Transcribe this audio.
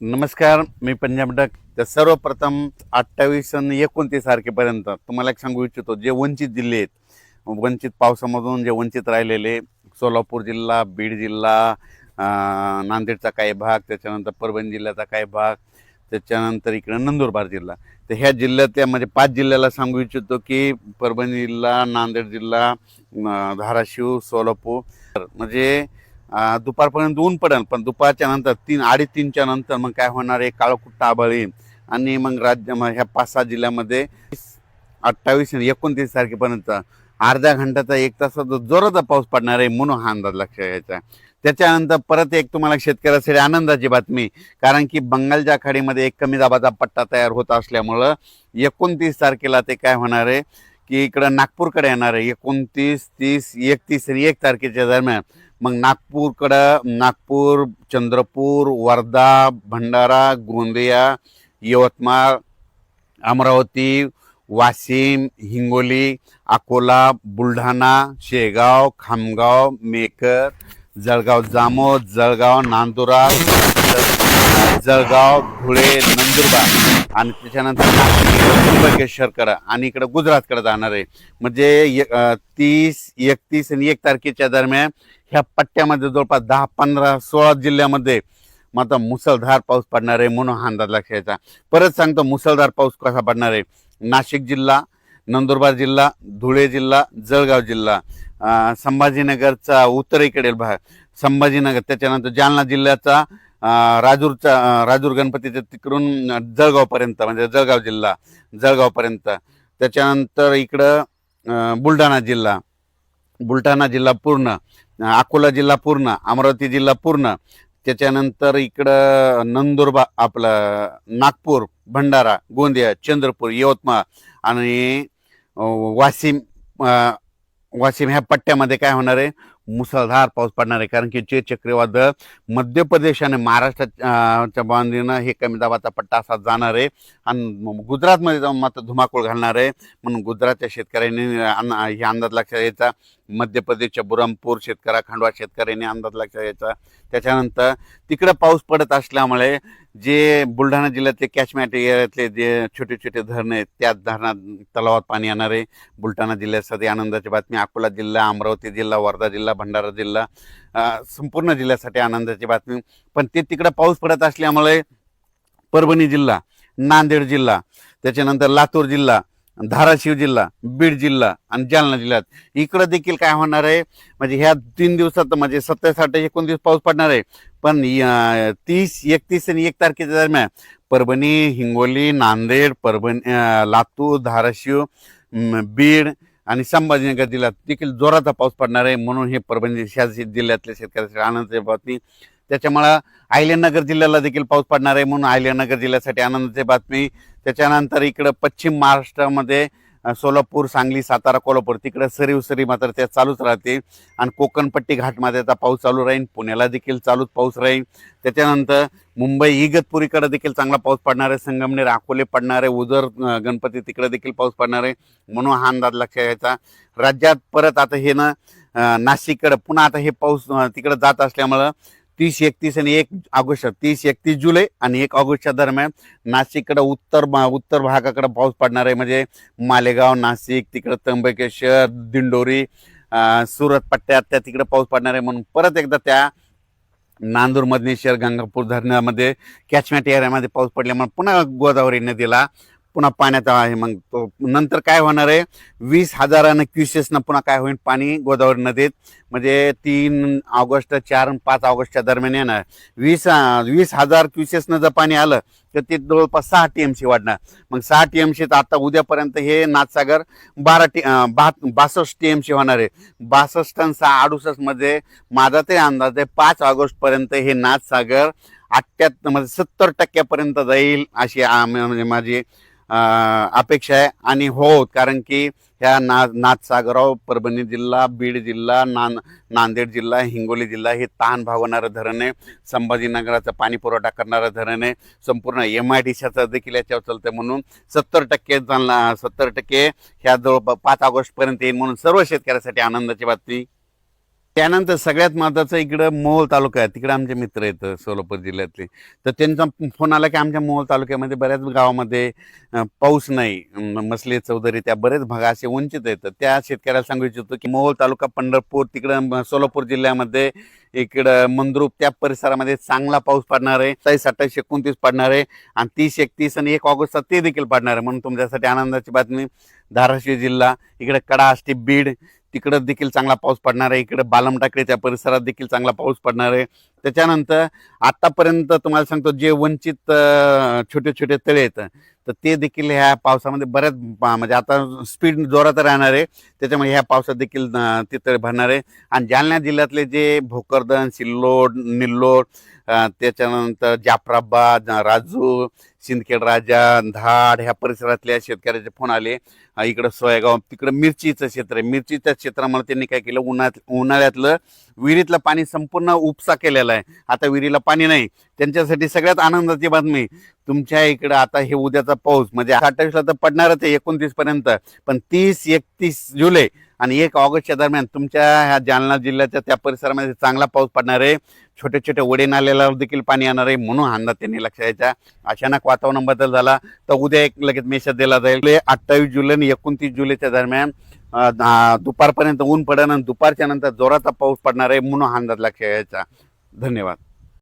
नमस्कार, मी पंजाब डक. तर सर्वप्रथम 28 आणि 29 तारखेपर्यंत तुम्हाला एक सांगू इच्छितो, जे वंचित जिल्हे आहेत, वंचित पावसामधून जे वंचित राहिलेले, सोलापूर जिल्हा, बीड जिल्हा, नांदेडचा काही भाग, त्याच्यानंतर परभणी जिल्ह्याचा काही भाग, त्याच्यानंतर इकडे नंदुरबार जिल्हा. तर ह्या जिल्ह्यातल्या म्हणजे 5 जिल्ह्याला सांगू इच्छितो की परभणी जिल्हा, नांदेड जिल्हा, धाराशिव, सोलापूर, म्हणजे दुपारपर्यंत ऊन पडेल, पण दुपारच्या नंतर 3-3:30च्या नंतर मग काय होणार आहे, काळकुट्ट आभाळ येईल. आणि मग ह्या 5-6 जिल्ह्यामध्ये 28 आणि 29 तारखेपर्यंत अर्ध्या घंट्याचा 1 तासाचा जोराचा पाऊस पडणार आहे, म्हणून हा अंदाज लक्षात घ्यायचा. त्याच्यानंतर परत एक तुम्हाला शेतकऱ्यासाठी आनंदाची बातमी, कारण की बंगालच्या खाडीमध्ये एक कमी दाबाचा पट्टा तयार होत असल्यामुळं 29 तारखेला ते काय होणार आहे की इकडं नागपूरकडे येणार आहे. 29, 30, 31 आणि 1 तारखेच्या दरम्यान मग नागपूर, चंद्रपूर, वर्धा, भंडारा, गोंदिया, यवतमाळ, अमरावती, वाशिम, हिंगोली, अकोला, बुलढाणा, शेगाव, खामगाव, मेकर, जळगाव जामोद, जळगाव नांदुरा, जळगाव, धुळे, नंदुरबार आणि त्याच्यानंतर त्र्यंबकेश्वरकडं आणि इकडं गुजरातकडे जाणार आहे. म्हणजे 30, 31 आणि 1 तारखेच्या दरम्यान ह्या पट्ट्यामध्ये जवळपास 10, 15, 16 जिल्ह्यामध्ये मात्र मुसळधार पाऊस पडणार आहे, म्हणून हा अंदाज लक्षात. परत सांगतो मुसळधार पाऊस कसा पडणार आहे. नाशिक जिल्हा, नंदुरबार जिल्हा, धुळे जिल्हा, जळगाव जिल्हा, संभाजीनगरचा उत्तरेकडील भाग, संभाजीनगर, त्याच्यानंतर जालना जिल्ह्याचा राजूर गणपतीच्या तिकडून जळगावपर्यंत, म्हणजे जळगाव जिल्हा, जळगावपर्यंत, त्याच्यानंतर इकडं बुलढाणा जिल्हा पूर्ण, अकोला जिल्हा पूर्ण, अमरावती जिल्हा पूर्ण, त्याच्यानंतर इकडं नंदुरबार, आपलं नागपूर, भंडारा, गोंदिया, चंद्रपूर, यवतमाळ आणि वाशिम ह्या पट्ट्यामध्ये काय होणार आहे, मुसळधार पाऊस पडणार आहे. कारण की जे चक्रीवादळ मध्य प्रदेश आणि महाराष्ट्राच्या बांधीनं हे कमी दाबाचा पट्टा असा जाणार आहे आणि गुजरातमध्ये जाऊन मात्र धुमाकूळ घालणार आहे. म्हणून गुजरातच्या शेतकऱ्यांनी हे अंदाज लक्षात घ्यायचा. मध्य प्रदेशच्या बुरहानपूर खांडवा शेतकऱ्यांनी अंदाज लक्षात घ्यायचा. त्याच्यानंतर तिकडं पाऊस पडत असल्यामुळे जे बुलढाणा जिल्ह्यातले कॅचमेंट एरियातले जे छोटे छोटे धरणं आहेत, त्या धरणात तलावात पाणी येणार आहे. बुलढाणा जिल्ह्यासाठी आनंदाची बातमी. अकोला जिल्हा, अमरावती जिल्हा, वर्धा जिल्हा, भंडारा जिल्हा, संपूर्ण जिल्ह्यासाठी आनंदाची बातमी. पण ते तिकडं पाऊस पडत असल्यामुळे परभणी जिल्हा, नांदेड जिल्हा, त्याच्यानंतर लातूर जिल्हा, धाराशिव जिल्हा, बीड जिल्हा आणि जालना जिल्ह्यात इकडं देखील काय होणार आहे, म्हणजे ह्या 3 दिवसात म्हणजे 27, 28, 29 पाऊस पडणार आहे. पण 30, 31 आणि 1 तारखेच्या दरम्यान परभणी, हिंगोली, नांदेड, लातूर, धाराशिव, बीड आणि संभाजीनगर जिल्ह्यात देखील जोराचा पाऊस पडणार आहे. म्हणून हे परभणी जिल्ह्यातल्या शेतकऱ्यांसाठी आनंदाची बातमी. त्याच्यामुळं अहिल्यानगर जिल्ह्याला देखील पाऊस पडणार आहे, म्हणून अहिल्यानगर जिल्ह्यासाठी आनंदाची बातमी. त्याच्यानंतर इकडं पश्चिम महाराष्ट्रामध्ये सोलापूर, सांगली, सातारा, कोल्हापूर तिकडे सरी मात्र त्या चालूच राहते आणि कोकणपट्टी घाटमाथ्याचा पाऊस चालू राहील. पुण्याला देखील चालूच पाऊस राहील. त्याच्यानंतर मुंबई इगतपुरीकडे देखील चांगला पाऊस पडणार आहे. संगमनेर, अकोले पडणार आहे. उजर, गणपती तिकडे देखील पाऊस पडणार आहे, म्हणून हा अंदाज लक्षात घ्यायचा. राज्यात परत आता हे ना नाशिककडे पुन्हा आता हे पाऊस तिकडे जात असल्यामुळं 30, 31 आणि 1 ऑगस्ट, 30, 31 जुलै आणि 1 ऑगस्टच्या दरम्यान नाशिककडे उत्तर भागाकडे पाऊस पडणार आहे. म्हणजे मालेगाव, नाशिक, तिकडं त्र्यंबकेश्वर, दिंडोरी, सुरत पट्ट्यात त्या तिकडे पाऊस पडणार आहे. म्हणून परत एकदा त्या नांदूर, मधनेश्वर, गंगापूर धरणामध्ये कॅचमेंट एरियामध्ये पाऊस पडल्यामुळे पुन्हा गोदावरी नदीला पुन्हा पाण्याचा आहे. मग तो नंतर काय होणार आहे, 20,000 क्युसेसनं पुन्हा काय होईल पाणी गोदावरी नदीत. म्हणजे 3 ऑगस्ट, 4 आणि 5 ऑगस्टच्या दरम्यान येणार. 20,000 क्युसेसनं जर पाणी आलं तर ते जवळपास 6 TMC वाढणार. मग 6 TMC तर आता उद्यापर्यंत हे नाथसागर 62 TMC होणार आहे. 62 आणि 6, मध्ये माझा ते अंदाज आहे 5 ऑगस्टपर्यंत हे नाथसागर 78 म्हणजे 70% जाईल अशी म्हणजे माझी अपेक्षा आहे. आणि हो, कारण की ह्या नाथसागराव परभणी जिल्हा, बीड जिल्हा, नांदेड जिल्हा, हिंगोली जिल्हा हे तहान भागवणारं धरण आहे. संभाजीनगराचा पाणी पुरवठा करणारं धरण आहे. संपूर्ण MIDCचं देखील याच्यावर चालतं. म्हणून 70% ह्या जवळ 5 ऑगस्टपर्यंत येईल. म्हणून सर्व शेतकऱ्यासाठी आनंदाची बातमी. त्यानंतर सगळ्यात महत्त्वाचं इकडं मोहोळ तालुका आहे, तिकडे आमचे मित्र आहेत सोलापूर जिल्ह्यातले. तर त्यांचा फोन आला की आमच्या मोहोळ तालुक्यामध्ये बऱ्याच गावामध्ये पाऊस नाही, मसले चौधरी त्या बरेच भाग असे वंचित आहेत. त्या शेतकऱ्याला सांगू इच्छितो की मोहोळ तालुका, पंढरपूर, तिकडं सोलापूर जिल्ह्यामध्ये इकडं मंद्रुप त्या परिसरामध्ये चांगला पाऊस पडणार आहे. 27, 28, 29 पडणार आहे आणि 30, 31 आणि 1 ऑगस्टचा ते देखील पडणार आहे. म्हणून तुमच्यासाठी आनंदाची बातमी, धाराशिव जिल्हा, इकडे कडा आष्टी, बीड, तिकडं देखील चांगला पाऊस पडणार आहे. इकडे बालमटाकडेच्या परिसरात देखील चांगला पाऊस पडणार आहे. त्याच्यानंतर आतापर्यंत तुम्हाला सांगतो जे वंचित छोटे छोटे तळे आहेत तर ते देखील ह्या पावसामध्ये बऱ्याच म्हणजे आता स्पीड जोरात राहणार आहे. त्याच्यामुळे ह्या पावसात देखील ते तळे भरणार आहे. आणि जालना जिल्ह्यातले जे भोकरदन, सिल्लोड, निल्लोड, त्याच्यानंतर जाफराबाद, राजूर, सिंदखेड राजा, धाड ह्या परिसरातल्या शेतकऱ्याचे फोन आले. इकडं सोयगाव, तिकडं मिरचीचं क्षेत्र आहे. मिरचीच्या क्षेत्रामध्ये त्यांनी काय केलं, उन्हाळ्यातलं विहिरीतलं पाणी संपूर्ण उपसा केलेला आहे. आता विहिरीला पाणी नाही. त्यांच्यासाठी सगळ्यात आनंदाची बातमी, तुमच्या इकडं आता हे उद्याचा पाऊस म्हणजे 28ला तर पडणारच आहे 29 पर्यंत, पण 30, 31 जुलै आणि 1 ऑगस्टच्या दरम्यान तुमच्या ह्या जालना जिल्ह्याच्या त्या परिसरामध्ये चांगला पाऊस पडणार आहे. छोटे छोटे ओढे नाल्याला देखील पाणी येणार आहे. म्हणून अंदाज त्यांनी लक्षात यायचा. अचानक वातावरण बदल झाला तर उद्या एक लगेच मेसेज दिला जाईल. 28 जुलै आणि 29 जुलैच्या दरम्यान दुपारपर्यंत ऊन पडेल आणि दुपारच्या नंतर जोराचा पाऊस पडणार आहे. म्हणून अंदाज लक्षात यायचा. धन्यवाद.